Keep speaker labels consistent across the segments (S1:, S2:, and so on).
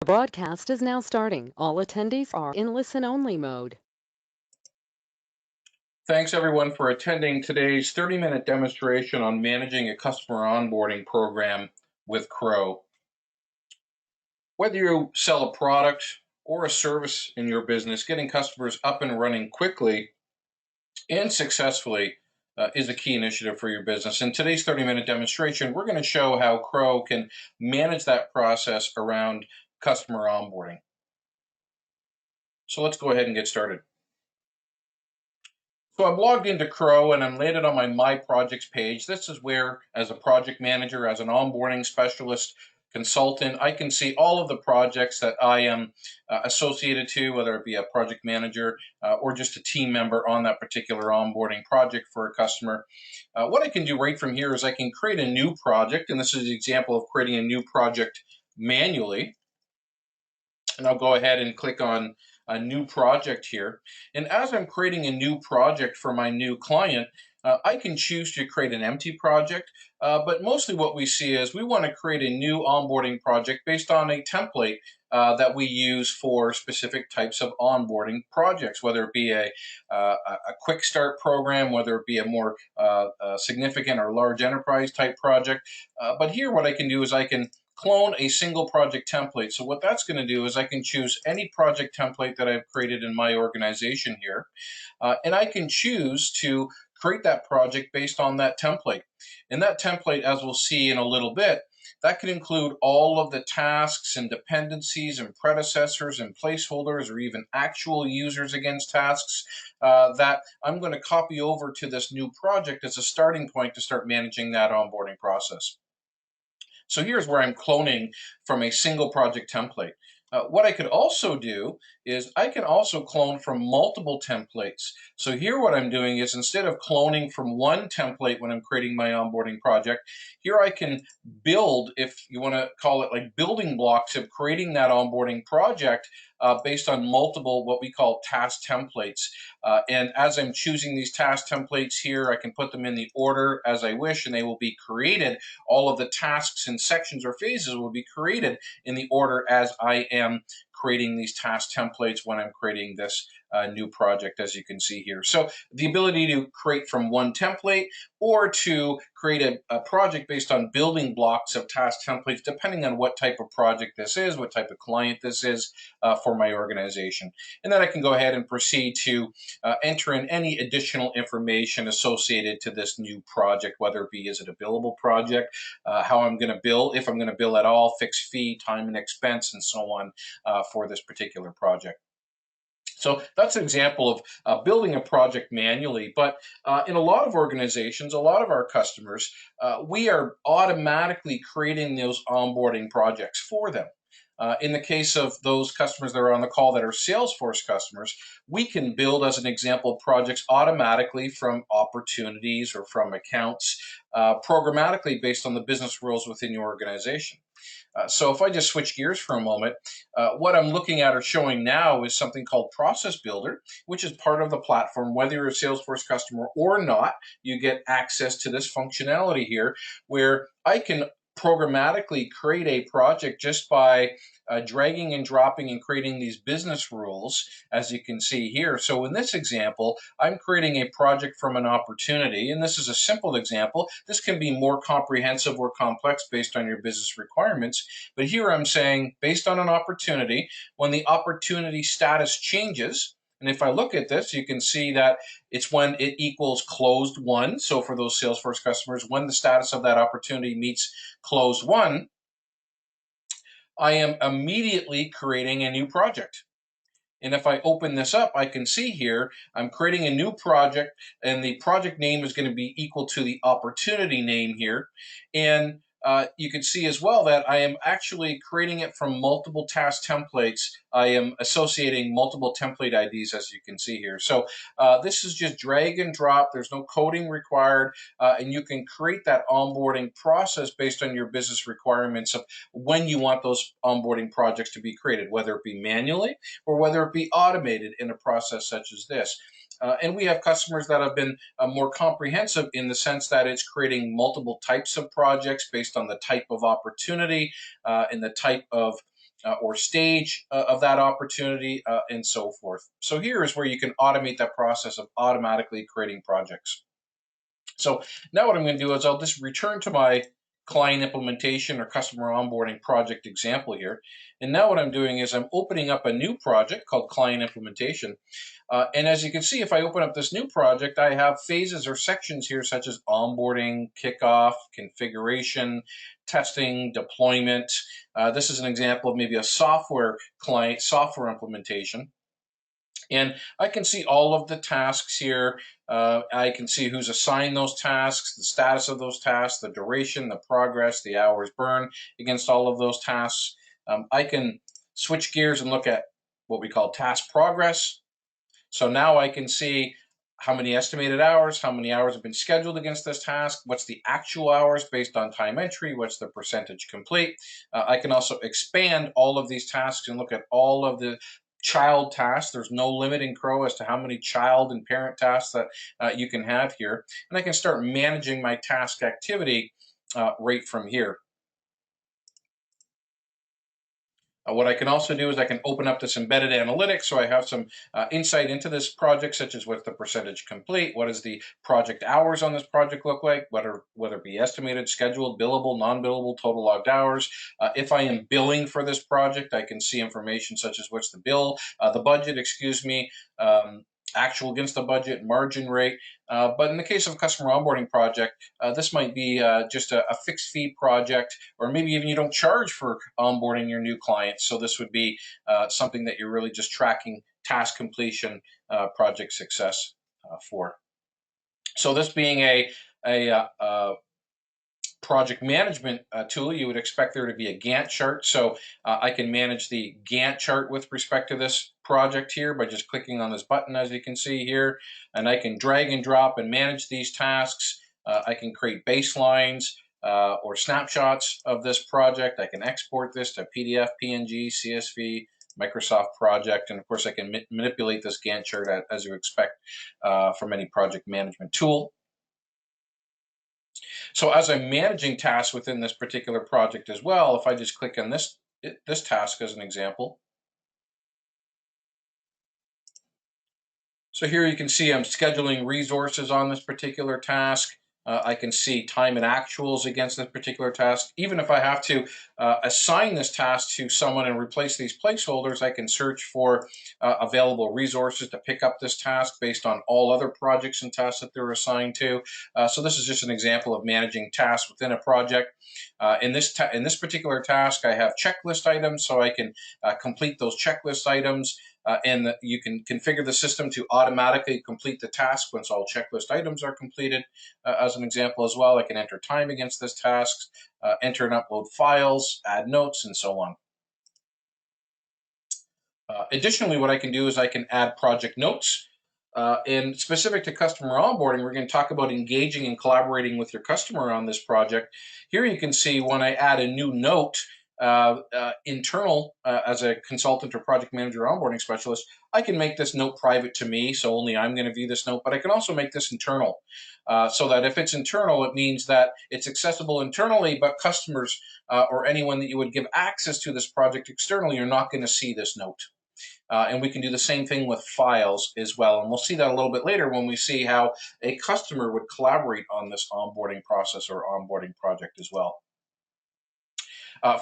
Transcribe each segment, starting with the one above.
S1: The broadcast is now starting. All attendees are in listen-only mode.
S2: Thanks everyone for attending today's 30-minute demonstration on managing a customer onboarding program with Krow. Whether you sell a product or a service in your business, getting customers up and running quickly and successfully is a key initiative for your business. In today's 30-minute demonstration, we're going to show how Krow can manage that process around customer onboarding. So let's go ahead and get started. So I'm logged into Krow and I'm landed on my Projects page. This is where, as a project manager, as an onboarding specialist, consultant, I can see all of the projects that I am associated to, whether it be a project manager or just a team member on that particular onboarding project for a customer. What I can do right from here is I can create a new project, and this is an example of creating a new project manually. And I'll go ahead and click on a new project here. And as I'm creating a new project for my new client, I can choose to create an empty project, but mostly what we see is we want to create a new onboarding project based on a template that we use for specific types of onboarding projects, whether it be a quick start program, whether it be a more significant or large enterprise type project. But here what I can do is I can clone a single project template. So what that's going to do is I can choose any project template that I've created in my organization here, and I can choose to create that project based on that template. And that template, as we'll see in a little bit, that can include all of the tasks and dependencies and predecessors and placeholders or even actual users against tasks that I'm going to copy over to this new project as a starting point to start managing that onboarding process. So here's where I'm cloning from a single project template. What I could also do is I can also clone from multiple templates. So here what I'm doing is instead of cloning from one template when I'm creating my onboarding project, here I can build, if you want to call it like building blocks of creating that onboarding project based on multiple what we call task templates. And as I'm choosing these task templates here, I can put them in the order as I wish, and they will be created. All of the tasks and sections or phases will be created in the order as I am creating these task templates when I'm creating this new project, as you can see here. So the ability to create from one template or to create a project based on building blocks of task templates, depending on what type of project this is, what type of client this is for my organization. And then I can go ahead and proceed to enter in any additional information associated to this new project, whether it be, is it a billable project, how I'm going to bill, if I'm going to bill at all, fixed fee, time and expense, and so on for this particular project. So that's an example of building a project manually. But in a lot of organizations, a lot of our customers, we are automatically creating those onboarding projects for them. In the case of those customers that are on the call that are Salesforce customers, we can build, as an example, projects automatically from opportunities or from accounts, programmatically based on the business rules within your organization. So if I just switch gears for a moment, what I'm looking at or showing now is something called Process Builder, which is part of the platform. Whether you're a Salesforce customer or not, you get access to this functionality here where I can programmatically create a project just by dragging and dropping and creating these business rules, as you can see here. So in this example, I'm creating a project from an opportunity, and this is a simple example. This can be more comprehensive or complex based on your business requirements. But here I'm saying, based on an opportunity, when the opportunity status changes, and if I look at this, you can see that it's when it equals closed won. So for those Salesforce customers, when the status of that opportunity meets closed won, I am immediately creating a new project. And if I open this up, I can see here, I'm creating a new project, and the project name is going to be equal to the opportunity name here. And you can see as well that I am actually creating it from multiple task templates. I am associating multiple template IDs, as you can see here. So this is just drag and drop. There's no coding required, and you can create that onboarding process based on your business requirements of when you want those onboarding projects to be created, whether it be manually or whether it be automated in a process such as this. And we have customers that have been more comprehensive in the sense that it's creating multiple types of projects based on the type of opportunity and the type of or stage of that opportunity, and so forth. So here is where you can automate that process of automatically creating projects. So now what I'm going to do is I'll just return to my client implementation or customer onboarding project example here. And now what I'm doing is I'm opening up a new project called client implementation. And as you can see, if I open up this new project, I have phases or sections here such as onboarding, kickoff, configuration, testing, deployment. This is an example of maybe a software client, software implementation. And I can see all of the tasks here. I can see who's assigned those tasks, the status of those tasks, the duration, the progress, the hours burned against all of those tasks. I can switch gears and look at what we call task progress. So now I can see how many estimated hours, how many hours have been scheduled against this task, what's the actual hours based on time entry, what's the percentage complete. I can also expand all of these tasks and look at all of the child tasks. There's no limit in Krow as to how many child and parent tasks that you can have here. And I can start managing my task activity right from here. What I can also do is I can open up this embedded analytics, so I have some insight into this project, such as what's the percentage complete, what does the project hours on this project look like, whether it be estimated, scheduled, billable, non-billable, total logged hours. If I am billing for this project, I can see information such as what's the bill, the budget, excuse me, actual against the budget, margin rate. But in the case of a customer onboarding project, this might be just a fixed fee project, or maybe even you don't charge for onboarding your new clients. So this would be something that you're really just tracking task completion, project success for. So this being a project management tool, you would expect there to be a Gantt chart. So I can manage the Gantt chart with respect to this project here by just clicking on this button, as you can see here, and I can drag and drop and manage these tasks. I can create baselines or snapshots of this project. I can export this to PDF, PNG, CSV, Microsoft project, and of course I can manipulate this Gantt chart as you expect from any project management tool. So as I'm managing tasks within this particular project as well, if I just click on this task as an example. So here you can see I'm scheduling resources on this particular task. I can see time and actuals against this particular task. Even if I have to assign this task to someone and replace these placeholders, I can search for available resources to pick up this task based on all other projects and tasks that they're assigned to. So this is just an example of managing tasks within a project. In this particular task, I have checklist items, so I can complete those checklist items. And you can configure the system to automatically complete the task once all checklist items are completed. As an example as well, I can enter time against this task, enter and upload files, add notes, and so on. Additionally, what I can do is I can add project notes. And specific to customer onboarding, we're going to talk about engaging and collaborating with your customer on this project. Here you can see when I add a new note, internal as a consultant or project manager or onboarding specialist, I can make this note private to me, so only I'm going to view this note, but I can also make this internal, so that if it's internal, it means that it's accessible internally, but customers or anyone that you would give access to this project externally are not going to see this note. And we can do the same thing with files as well. And we'll see that a little bit later when we see how a customer would collaborate on this onboarding process or onboarding project as well.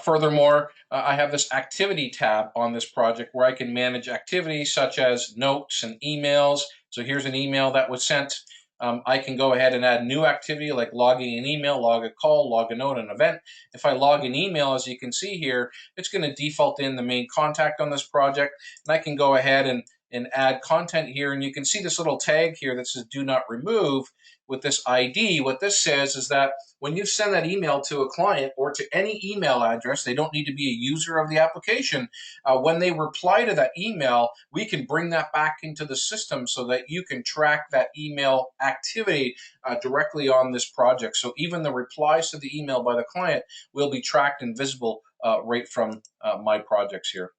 S2: Furthermore, I have this activity tab on this project where I can manage activities such as notes and emails. So here's an email that was sent. I can go ahead and add new activity like logging an email, log a call, log a note, an event. If I log an email, as you can see here, it's going to default in the main contact on this project. And I can go ahead and add content here. And you can see this little tag here that says do not remove with this ID. What this says is that when you send that email to a client or to any email address, they don't need to be a user of the application. When they reply to that email, we can bring that back into the system so that you can track that email activity directly on this project. So even the replies to the email by the client will be tracked and visible right from my projects here.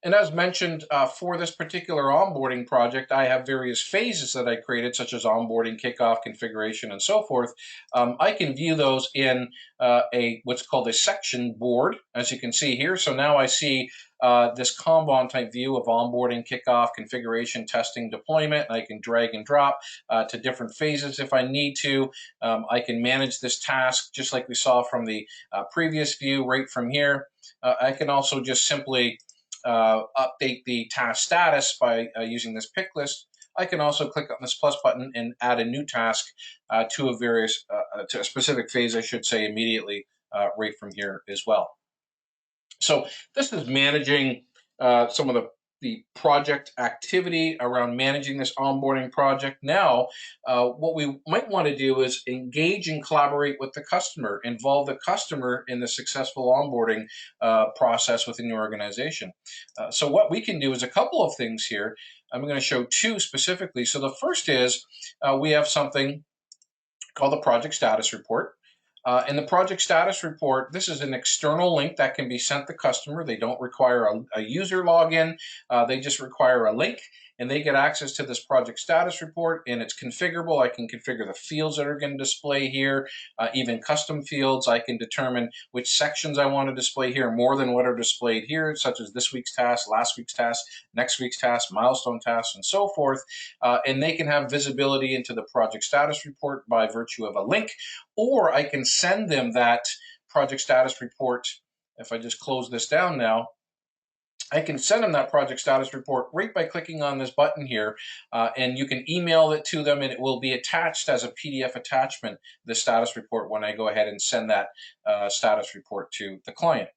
S2: And as mentioned, for this particular onboarding project, I have various phases that I created, such as onboarding, kickoff, configuration, and so forth. I can view those in what's called a section board, as you can see here. So now I see this Kanban type view of onboarding, kickoff, configuration, testing, deployment. I can drag and drop to different phases if I need to. I can manage this task just like we saw from the previous view right from here. I can also just simply update the task status by using this pick list. I can also click on this plus button and add a new task to a specific phase, I should say, immediately right from here as well. So this is managing some of the project activity around managing this onboarding project. Now, what we might want to do is engage and collaborate with the customer, involve the customer in the successful onboarding process within your organization. So what we can do is a couple of things here. I'm going to show two specifically. So the first is we have something called the project status report. In the project status report, this is an external link that can be sent to the customer. They don't require a user login. They just require a link, and they get access to this project status report, and it's configurable. I can configure the fields that are going to display here, even custom fields. I can determine which sections I want to display here, more than what are displayed here, such as this week's task, last week's task, next week's task, milestone tasks, and so forth. And they can have visibility into the project status report by virtue of a link, or I can send them that project status report. If I just close this down now, I can send them that project status report right by clicking on this button here, and you can email it to them, and it will be attached as a PDF attachment, the status report, when I go ahead and send that status report to the client.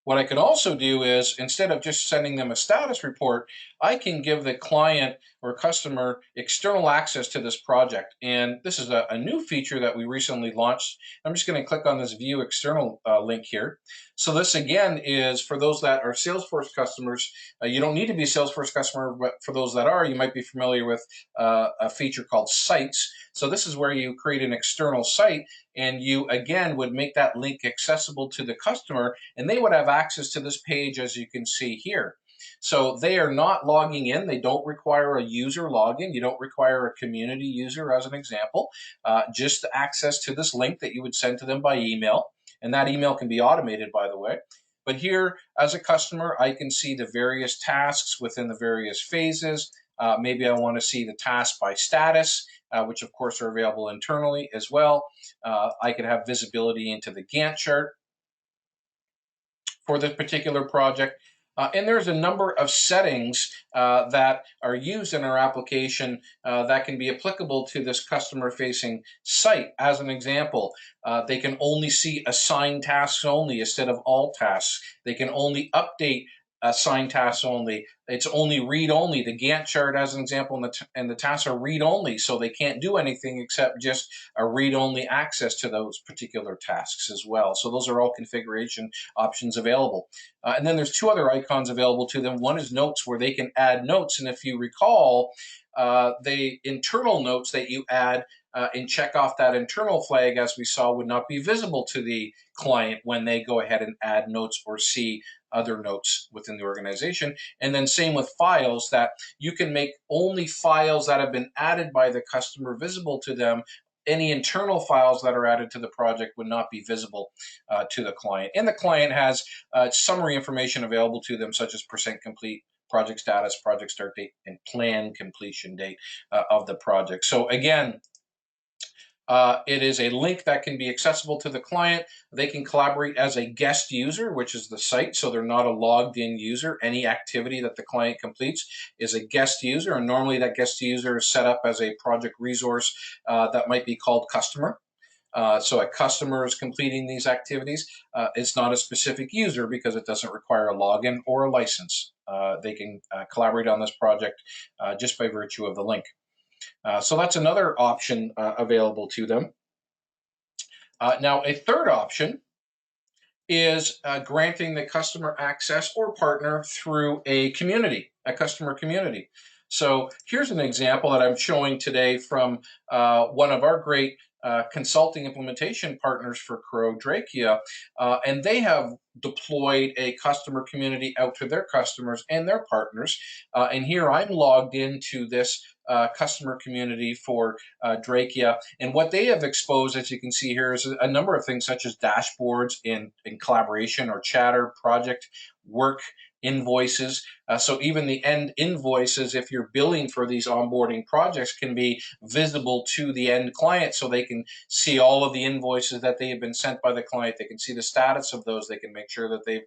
S2: What I can also do is, instead of just sending them a status report, I can give the client or customer external access to this project. And this is a new feature that we recently launched. I'm just going to click on this View External link here. So this, again, is for those that are Salesforce customers. You don't need to be a Salesforce customer, but for those that are, you might be familiar with a feature called Sites. So this is where you create an external site, and you, again, would make that link accessible to the customer, and they would have access to this page, as you can see here. So they are not logging in. They don't require a user login. You don't require a community user, as an example, just access to this link that you would send to them by email. And that email can be automated, by the way. But here, as a customer, I can see the various tasks within the various phases. Maybe I want to see the task by status, which of course are available internally as well. I could have visibility into the Gantt chart for this particular project. And there's a number of settings that are used in our application that can be applicable to this customer-facing site. As an example, they can only see assigned tasks only instead of all tasks. They can only update assigned tasks only. It's only read-only. The Gantt chart, as an example, and the tasks are read-only, so they can't do anything except just a read-only access to those particular tasks as well. So those are all configuration options available. And then there's two other icons available to them. One is notes, where they can add notes. And if you recall, the internal notes that you add and check off that internal flag, as we saw, would not be visible to the client when they go ahead and add notes or see other notes within the organization. And then same with files, that you can make only files that have been added by the customer visible to them. Any internal files that are added to the project would not be visible to the client. And the client has summary information available to them, such as percent complete, project status, project start date, and planned completion date of the project. So again, it is a link that can be accessible to the client. They can collaborate as a guest user, which is the site, so they're not a logged in user. Any activity that the client completes is a guest user, and normally that guest user is set up as a project resource that might be called customer. So a customer is completing these activities. It's not a specific user because it doesn't require a login or a license. They can collaborate on this project just by virtue of the link. So that's another option available to them. Now, a third option is granting the customer access or partner through a community, a customer community. So here's an example that I'm showing today from one of our great consulting implementation partners for Krow, and they have deployed a customer community out to their customers and their partners. And here I'm logged into this customer community for And what they have exposed, as you can see here, is a number of things such as dashboards in collaboration or chatter, project work, invoices. So even the end invoices, if you're billing for these onboarding projects, can be visible to the end client, so they can see all of the invoices that they have been sent by the client. They can see the status of those. They can make sure that they've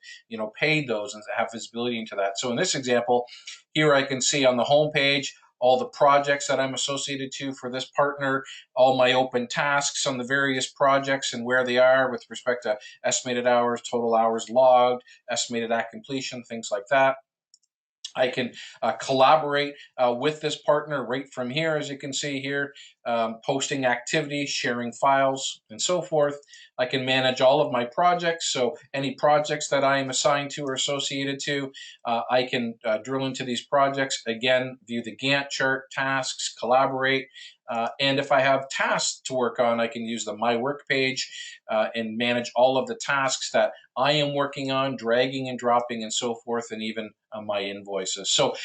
S2: paid those and have visibility into that. So in this example, here I can see on the home page all the projects that I'm associated to for this partner, all my open tasks on the various projects and where they are with respect to estimated hours, total hours logged, estimated at completion, things like that. I can collaborate with this partner right from here, as you can see here, posting activities, sharing files, and so forth. I can manage all of my projects. So any projects that I am assigned to or associated to, I can drill into these projects. Again, view the Gantt chart, tasks, collaborate. And if I have tasks to work on, I can use the My Work page and manage all of the tasks that I am working on, dragging and dropping and so forth, and even my invoices. So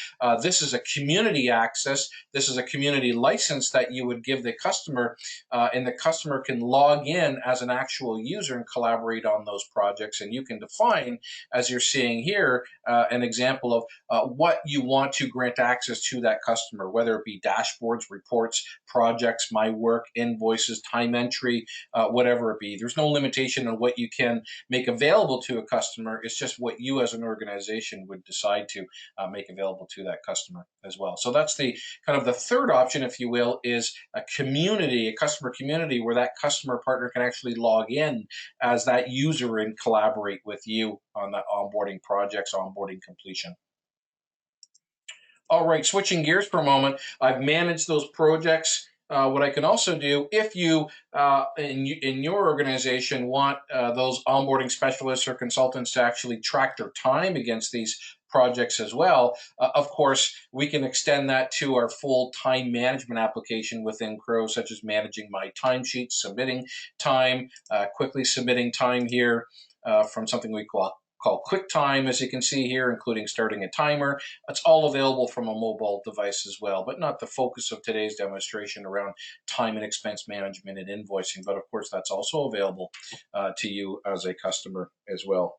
S2: this is a community access. This is a community license that you would give the customer, and the customer can log in as an actual user and collaborate on those projects. And you can define, as you're seeing here, an example of what you want to grant access to that customer, whether it be dashboards, reports, projects, my work, invoices, time entry, whatever it be. There's no limitation on what you can make available to a customer. It's just what you as an organization would decide to make available to that customer as well. So that's the kind of the third option, if you will, is a community, a customer community, where that customer partner can actually log in as that user and collaborate with you on the onboarding projects, onboarding completion. All right, switching gears for a moment, I've managed those projects. What I can also do, if you in your organization want those onboarding specialists or consultants to actually track their time against these projects as well, of course, we can extend that to our full time management application within Krow, such as managing my timesheets, submitting time, quickly submitting time here from something we call QuickTime, as you can see here, including starting a timer. It's all available from a mobile device as well, but not the focus of today's demonstration around time and expense management and invoicing. But of course, that's also available to you as a customer as well.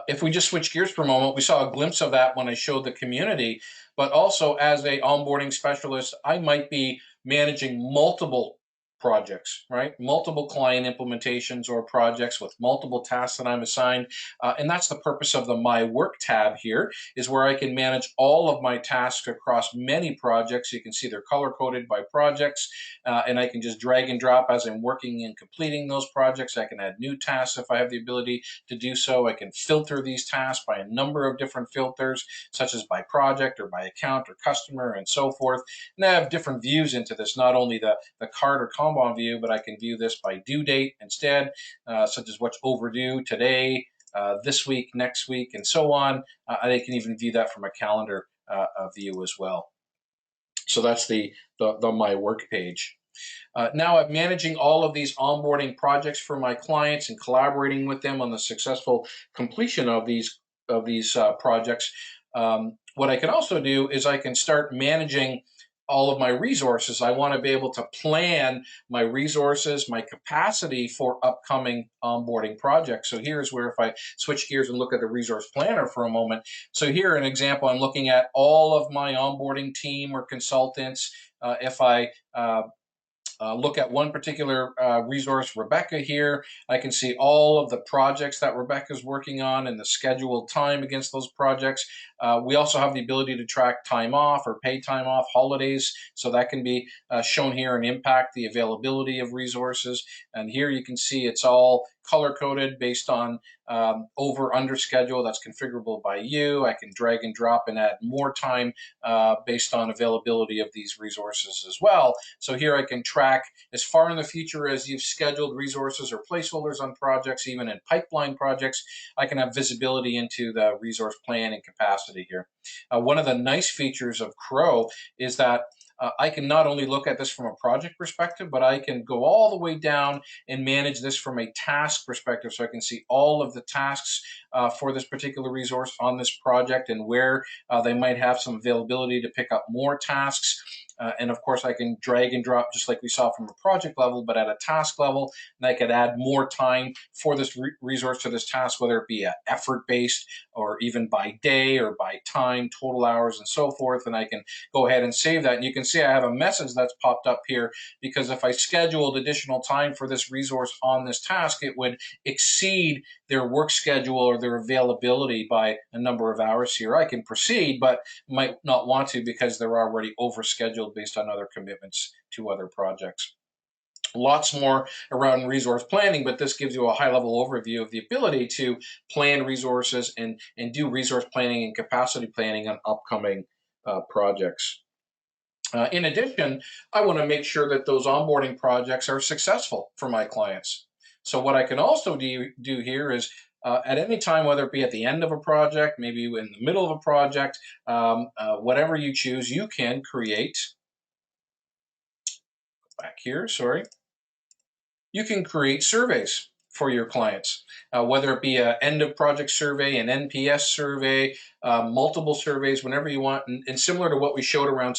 S2: If we just switch gears for a moment, we saw a glimpse of that when I showed the community, but also as a onboarding specialist, I might be managing multiple projects, right? Multiple client implementations or projects with multiple tasks that I'm assigned. And that's the purpose of the My Work tab here, is where I can manage all of my tasks across many projects. You can see they're color coded by projects, and I can just drag and drop as I'm working and completing those projects. I can add new tasks if I have the ability to do so. I can filter these tasks by a number of different filters, such as by project or by account or customer and so forth. And I have different views into this, not only the card or Kanban view, but I can view this by due date instead, such as what's overdue today, this week, next week, and so on. I can even view that from a calendar view as well. So that's the My Work page. Now I'm managing all of these onboarding projects for my clients and collaborating with them on the successful completion of these projects. What I can also do is I can start managing all of my resources. I want to be able to plan my resources, my capacity for upcoming onboarding projects. So here's where, if I switch gears and look at the resource planner for a moment. So here, an example, I'm looking at all of my onboarding team or consultants. If I look at one particular resource, Rebecca here, I can see all of the projects that Rebecca's working on and the scheduled time against those projects. We also have the ability to track time off or pay time off, holidays, so that can be shown here and impact the availability of resources. And here you can see it's all color-coded based on over under schedule that's configurable by you. I can drag and drop and add more time based on availability of these resources as well. So here I can track as far in the future as you've scheduled resources or placeholders on projects, even in pipeline projects. I can have visibility into the resource plan and capacity here. One of the nice features of Krow is that I can not only look at this from a project perspective, but I can go all the way down and manage this from a task perspective. So I can see all of the tasks for this particular resource on this project and where they might have some availability to pick up more tasks. And of course, I can drag and drop just like we saw from a project level, but at a task level, and I could add more time for this resource to this task, whether it be effort based or even by day or by time, total hours, and so forth. And I can go ahead and save that. And you can see I have a message that's popped up here because if I scheduled additional time for this resource on this task, it would exceed their work schedule or their availability by a number of hours here. I can proceed, but might not want to because they're already overscheduled based on other commitments to other projects. Lots more around resource planning, but this gives you a high level overview of the ability to plan resources and do resource planning and capacity planning on upcoming projects. In addition, I want to make sure that those onboarding projects are successful for my clients. So what I can also do here is at any time, whether it be at the end of a project, maybe in the middle of a project, whatever you choose, you can create, back here, sorry, you can create surveys for your clients, whether it be an end of project survey, an NPS survey, multiple surveys, whenever you want. And similar to what we showed around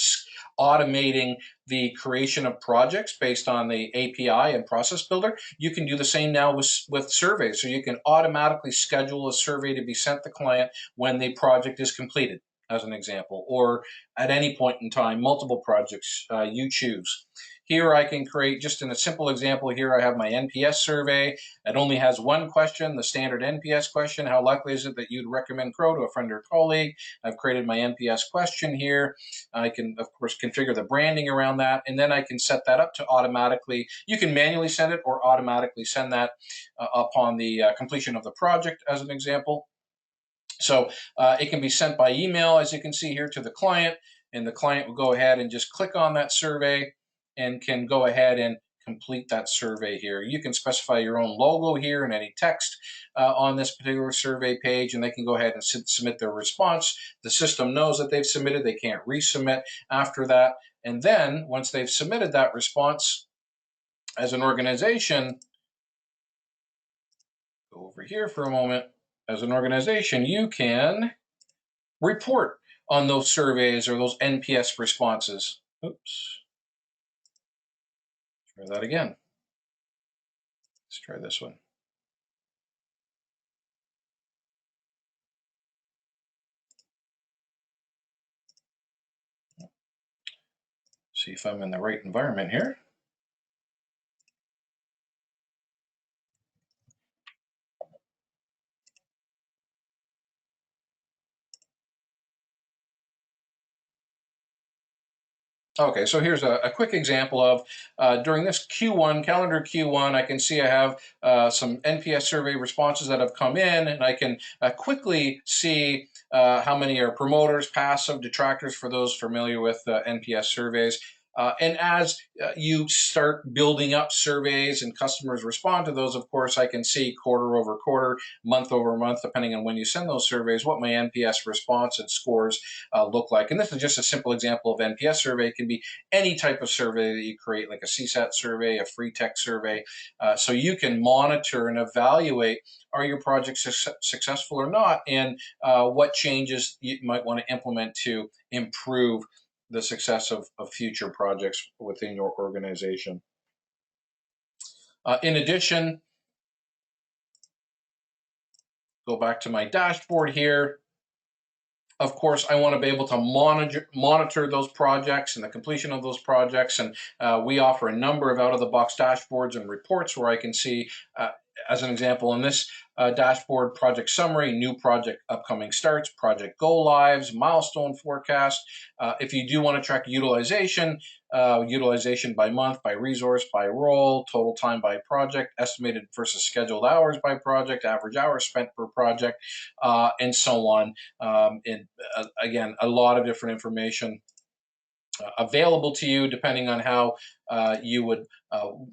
S2: automating the creation of projects based on the API and process builder, you can do the same now with surveys. So you can automatically schedule a survey to be sent to the client when the project is completed, as an example, or at any point in time, multiple projects you choose. Here I can create, just in a simple example here, I have my NPS survey. It only has one question, the standard NPS question. How likely is it that you'd recommend Krow to a friend or colleague? I've created my NPS question here. I can, of course, configure the branding around that, and then I can set that up to automatically, you can manually send it or automatically send that upon the completion of the project, as an example. So it can be sent by email, as you can see here, to the client, and the client will go ahead and just click on that survey and can go ahead and complete that survey here. You can specify your own logo here and any text on this particular survey page, and they can go ahead and submit their response. The system knows that they've submitted. They can't resubmit after that. And then once they've submitted that response, as an organization, go over here for a moment, as an organization, you can report on those surveys or those NPS responses. Oops. Try that again. Let's try this one. See if I'm in the right environment here. Okay, so here's a quick example of during this Q1, calendar Q1, I can see I have some NPS survey responses that have come in, and I can quickly see how many are promoters, passive, detractors for those familiar with NPS surveys. And as you start building up surveys and customers respond to those, of course, I can see quarter over quarter, month over month, depending on when you send those surveys, what my NPS response and scores look like. And this is just a simple example of NPS survey. It can be any type of survey that you create, like a CSAT survey, a free tech survey. So you can monitor and evaluate, are your projects successful or not, and what changes you might want to implement to improve the success of future projects within your organization. In addition, go back to my dashboard here. Of course, I want to be able to monitor those projects and the completion of those projects. And we offer a number of out-of-the-box dashboards and reports where I can see, as an example, in this dashboard, project summary, new project upcoming starts, project go lives, milestone forecast. If you do want to track utilization, utilization by month, by resource, by role, total time by project, estimated versus scheduled hours by project, average hours spent per project, and so on. And again, a lot of different information available to you depending on how you would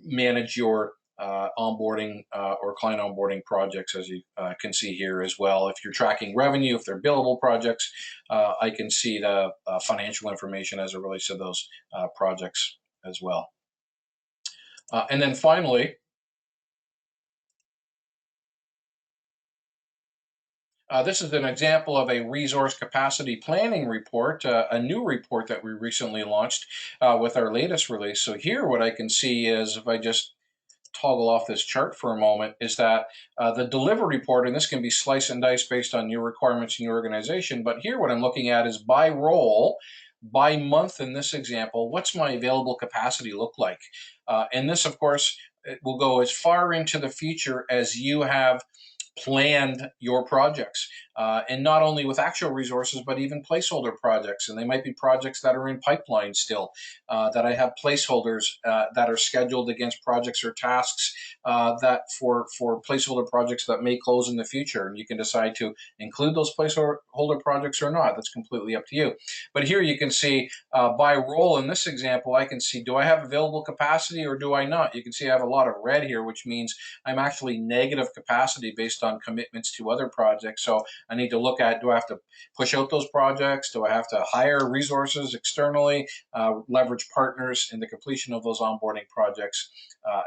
S2: manage your onboarding or client onboarding projects, as you can see here as well. If you're tracking revenue, if they're billable projects, I can see the financial information as it relates to those projects as well. And then finally, this is an example of a resource capacity planning report, a new report that we recently launched with our latest release. So here what I can see is, if I just toggle off this chart for a moment, is that the deliver report, and this can be slice and dice based on your requirements in your organization, but here what I'm looking at is by role, by month in this example, what's my available capacity look like? And this, of course, it will go as far into the future as you have planned your projects, and not only with actual resources, but even placeholder projects. And they might be projects that are in pipeline still, that I have placeholders that are scheduled against projects or tasks that for placeholder projects that may close in the future. And you can decide to include those placeholder projects or not. That's completely up to you. But here you can see by role in this example, I can see, do I have available capacity or do I not? You can see I have a lot of red here, which means I'm actually negative capacity based on commitments to other projects. So I need to look at, do I have to push out those projects? Do I have to hire resources externally, leverage partners in the completion of those onboarding projects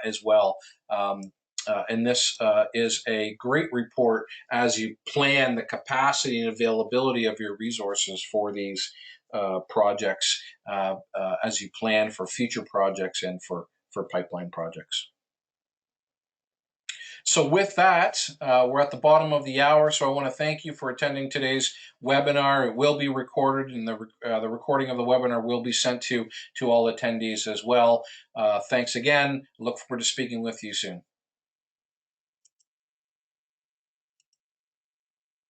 S2: as well? And this is a great report as you plan the capacity and availability of your resources for these projects, as you plan for future projects and for pipeline projects. So with that, we're at the bottom of the hour. So I want to thank you for attending today's webinar. It will be recorded, and the recording of the webinar will be sent to all attendees as well. Thanks again. Look forward to speaking with you soon.